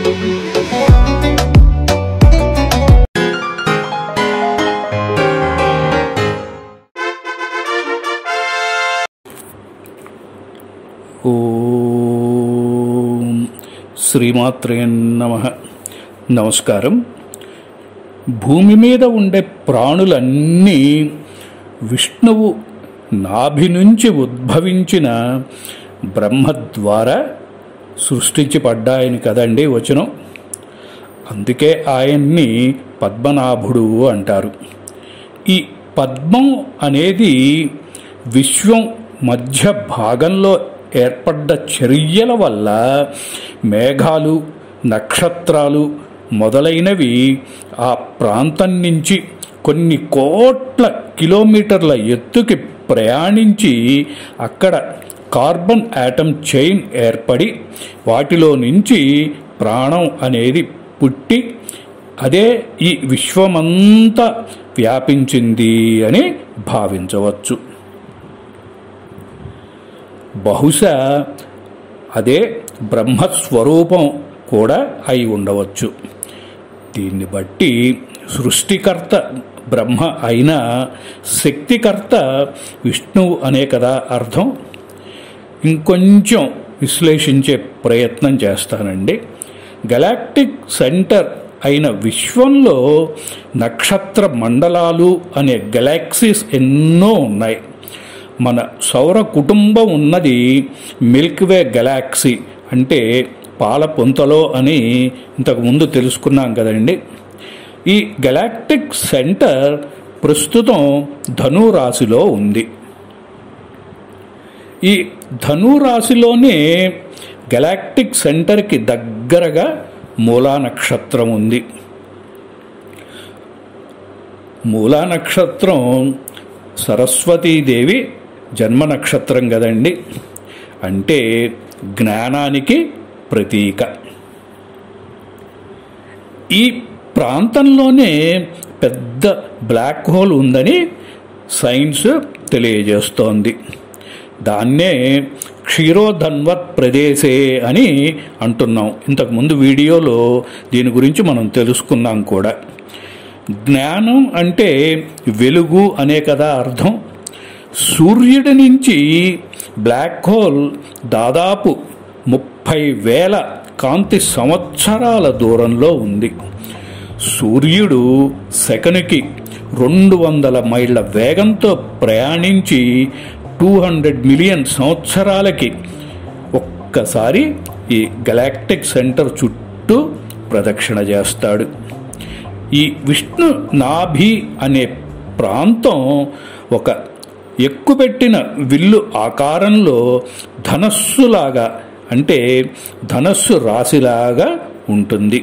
ఓం శ్రీమాత్రే నమః. నమస్కారం. భూమి మీద ఉండే ప్రాణులన్నీ విష్ణువు నాభి నుంచి ఉద్భవించిన బ్రహ్మ ద్వారా సృష్టించబడ్డాయని కదండి వచనం. అందుకే ఆయన్ని పద్మనాభుడు అంటారు. ఈ పద్మం అనేది విశ్వం మధ్య భాగంలో ఏర్పడ్డ చర్యల వల్ల మేఘాలు, నక్షత్రాలు మొదలైనవి ఆ ప్రాంతం నుంచి కొన్ని కోట్ల కిలోమీటర్ల ఎత్తుకి ప్రయాణించి అక్కడ కార్బన్ యాటమ్ చైన్ ఏర్పడి వాటిలో నుంచి ప్రాణం అనేది పుట్టి అదే ఈ విశ్వమంతా వ్యాపించింది అని భావించవచ్చు. బహుశా అదే బ్రహ్మస్వరూపం కూడా అయి ఉండవచ్చు. దీన్ని బట్టి సృష్టికర్త బ్రహ్మ అయినా శక్తికర్త విష్ణువు అనే కదా అర్థం. ఇంకొంచెం విశ్లేషించే ప్రయత్నం చేస్తానండి. గెలాక్టిక్ సెంటర్ అయిన విశ్వంలో నక్షత్ర మండలాలు అనే గెలాక్సీస్ ఎన్నో ఉన్నాయి. మన సౌర కుటుంబం ఉన్నది మిల్క్వే గెలాక్సీ, అంటే పాల పొంతలో అని ఇంతకుముందు తెలుసుకున్నాం కదండి. ఈ గెలాక్టిక్ సెంటర్ ప్రస్తుతం ధనురాశిలో ఉంది. ఈ ధనురాశిలోనే గెలాక్టిక్ సెంటర్కి దగ్గరగా మూలా నక్షత్రం ఉంది. మూలా నక్షత్రం సరస్వతీదేవి జన్మ నక్షత్రం కదండి. అంటే జ్ఞానానికి ప్రతీక. ఈ ప్రాంతంలోనే పెద్ద బ్లాక్ హోల్ ఉందని సైన్స్ తెలియజేస్తోంది. దాన్నే క్షీరోధన్వత్ ప్రదేశే అని అంటున్నాం. ఇంతకుముందు వీడియోలో దీని గురించి మనం తెలుసుకున్నాం కూడా. జ్ఞానం అంటే వెలుగు అనే కదా అర్థం. సూర్యుడి నుంచి బ్లాక్ హోల్ దాదాపు 30,000 కాంతి సంవత్సరాల దూరంలో ఉంది. సూర్యుడు సెకనుకి 200 మైళ్ళ వేగంతో ప్రయాణించి 200 మిలియన్ సంవత్సరాలకి ఒక్కసారి ఈ గెలాక్టిక్ సెంటర్ చుట్టూ ప్రదక్షిణ చేస్తాడు. ఈ విష్ణు నాభి అనే ప్రాంతం ఒక ఎక్కుపెట్టిన విల్లు ఆకారంలో ధనస్సులాగా, అంటే ధనస్సు రాశిలాగా ఉంటుంది.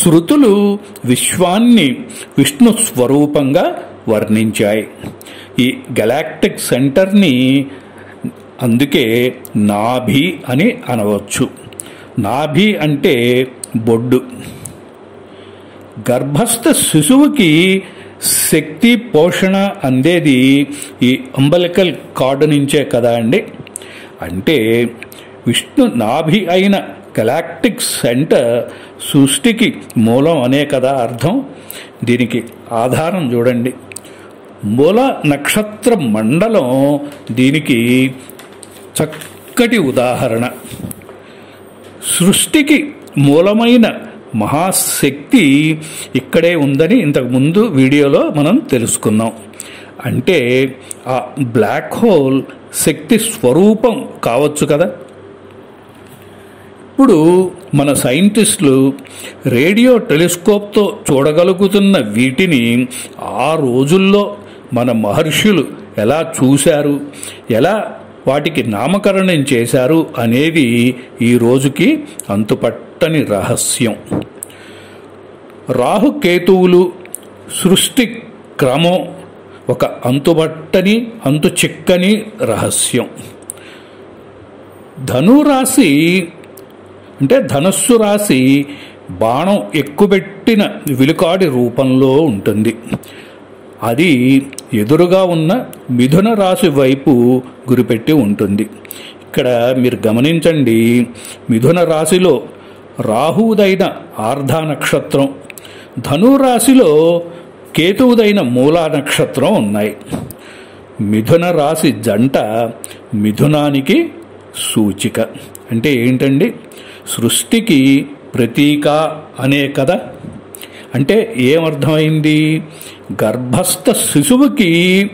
శృతులు విశ్వాన్ని విష్ణు స్వరూపంగా వర్ణించాయి. ఈ గెలాక్టిక్ సెంటర్ని అందుకే నాభి అని అనవచ్చు. నాభి అంటే బొడ్డు. గర్భస్థ శిశువుకి శక్తి పోషణ అందేది ఈ అంబలికల్ కార్డు నుంచే కదా అండి. అంటే విష్ణు నాభి అయిన గెలాక్టిక్ సెంటర్ సృష్టికి మూలం అనే కదా అర్థం. దీనికి ఆధారం చూడండి. మూల నక్షత్ర మండలం దీనికి చక్కటి ఉదాహరణ. సృష్టికి మూలమైన మహాశక్తి ఇక్కడే ఉందని ఇంతకుముందు వీడియోలో మనం తెలుసుకున్నాం. అంటే ఆ బ్లాక్ హోల్ శక్తి స్వరూపం కావచ్చు కదా. ఇప్పుడు మన సైంటిస్టులు రేడియో టెలిస్కోప్తో చూడగలుగుతున్న వీటిని ఆ రోజుల్లో మన మహర్షులు ఎలా చూశారు, ఎలా వాటికి నామకరణం చేశారు అనేది ఈ రోజుకి అంతుపట్టని రహస్యం. రాహుకేతువులు సృష్టి క్రమం ఒక అంతుబట్టని అంతు చిక్కని రహస్యం. ధనురాశి అంటే ధనస్సు రాశి బాణం ఎక్కుపెట్టిన విలుకాడి రూపంలో ఉంటుంది. అది ఎదురుగా ఉన్న మిథున రాశి వైపు గురిపెట్టి ఉంటుంది. ఇక్కడ మీరు గమనించండి, మిథున రాశిలో రాహువుదైన ఆర్ధా నక్షత్రం, ధనురాశిలో కేతువుదైన మూలా నక్షత్రం ఉన్నాయి. మిథున రాశి జంట మిథునానికి సూచిక. అంటే ఏంటండి? సృష్టికి ప్రతీక అనే కదా. అంటే ఏమర్థమైంది? గర్భస్థ శిశువుకి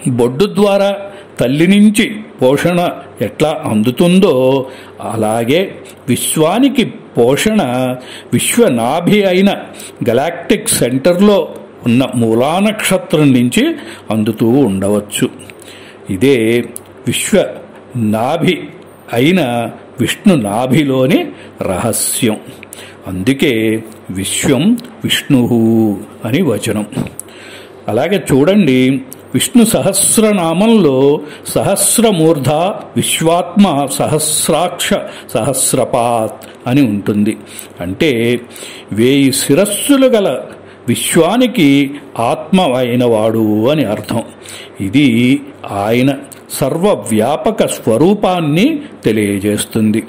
బొడ్డు ద్వారా తల్లి నుంచి పోషణ ఎట్లా అందుతుందో అలాగే విశ్వానికి పోషణ విశ్వనాభి అయిన గెలాక్టిక్ సెంటర్లో ఉన్న మూలా నక్షత్రం నుంచి అందుతూ ఉండవచ్చు. ఇదే విశ్వనాభి అయిన విష్ణు నాభిలోని రహస్యం. అందుకే విశ్వం విష్ణు అని వచనం. అలాగే చూడండి, విష్ణు సహస్రనామంలో సహస్రమూర్ధ విశ్వాత్మ సహస్రాక్ష సహస్రపాత్ అని ఉంటుంది. అంటే 1000 శిరస్సులు గల విశ్వానికి ఆత్మ అయినవాడు అని అర్థం. ఇది ఆయన సర్వవ్యాపక స్వరూపాన్ని తెలియజేస్తుంది.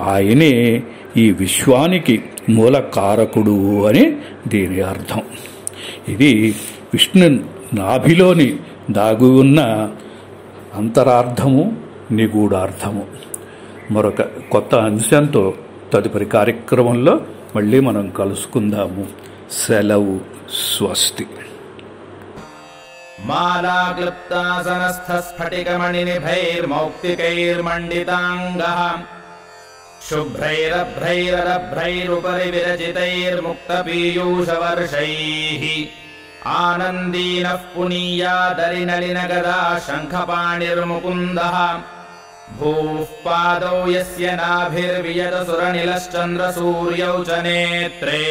ఆయనే ఈ విశ్వానికి మూలకారకుడు అని దీని అర్థం. ఇది విష్ణు నాభిలోని దాగి ఉన్న అంతరార్థము, నిగూఢార్థము. మరొక కొత్త అంశంతో తదుపరి కార్యక్రమంలో మళ్ళీ మనం కలుసుకుందాము. సెలవు. స్వస్తి. మాలాక్లుప్తాసనస్థస్ఫటికమణినిభైర్మౌక్తికైర్మండితాంగః శుభ్రైరభ్రైరరభ్రైరుపరి విరచితైర్ముక్తపీయూషవర్షైః ఆనందీనః పునీయాదరినలినగదా శంఖపాణిర్ముకుందః భూః పాదౌ యస్య నాభిర్వియతసురనిలశ్చంద్రసూర్యౌ చ నేత్రే